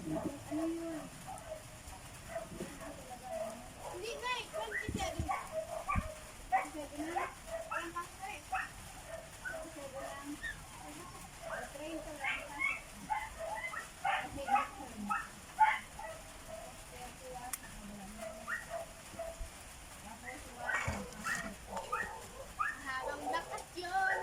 Ano yun? Hindi na, 27 na. 27 na? Ang pasok eh. 27 lang. 30 lang. Habang dapat yun.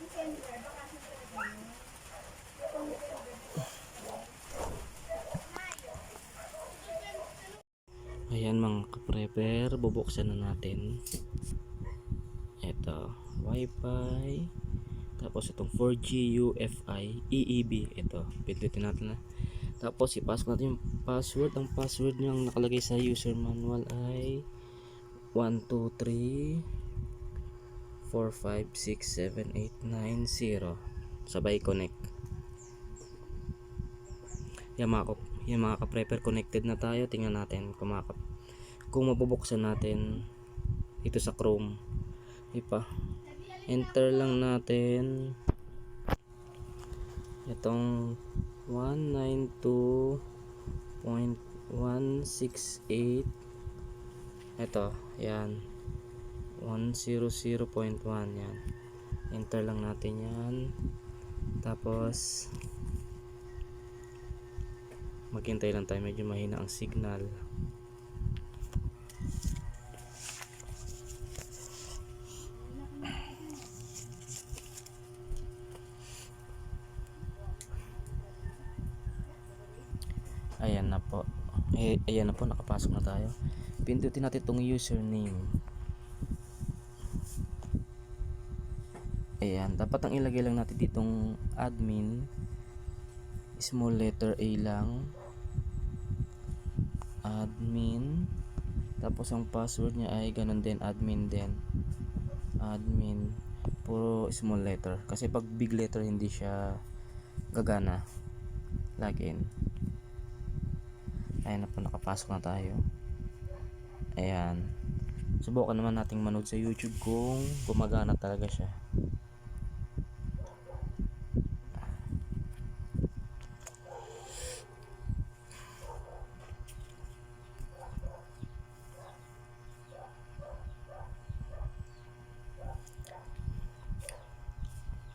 December kami babalik. Ayan mga ka-prepper, bubuksan na natin. Ito, Wi-Fi. Tapos itong 4G UFI EEB. Ito, pindutin natin na. Tapos ipasok natin yung password. Ang password niyang nakalagay sa user manual ay 123 4567890. Sabay connect. Yan mga ka-prepper, connected na tayo. Tingnan natin kung mabubuksan natin ito sa Chrome. Enter lang natin itong 192.168. ito, yan, 100.1. yan, enter lang natin yan. Tapos maghintay lang tayo, medyo mahina ang signal. Ayan na po. Ayan na po, nakapasok na tayo. Pindutin natin itong username. Ayan, dapat ang ilagay lang natin ditong admin, small letter A lang, admin. Tapos ang password niya ay ganun din, admin din, admin, puro small letter, kasi pag big letter hindi siya gagana. Login. Ayan na po, nakapasok na tayo. Ayan, subukan naman nating manood sa YouTube kung gumagana talaga siya.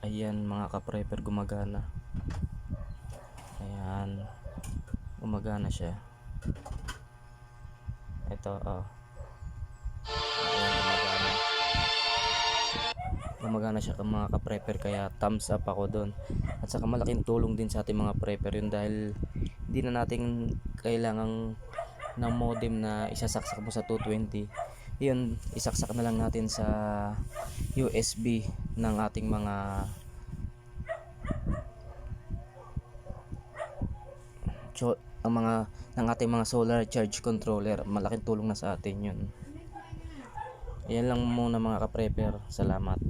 Ayan mga ka-prepper, gumagana. Ayan, gumagana siya. Ito, oh. Ayan, gumagana siya mga ka-prepper, kaya thumbs up ako doon. At saka malaking tulong din sa ating mga prepper yun, dahil hindi na natin kailangang ng modem na isasaksak mo sa 220. Yun, isaksak na lang natin sa USB ng ating mga ng ating mga solar charge controller. Malaking tulong na sa atin yun. Ayan lang muna mga ka-prepper. Salamat.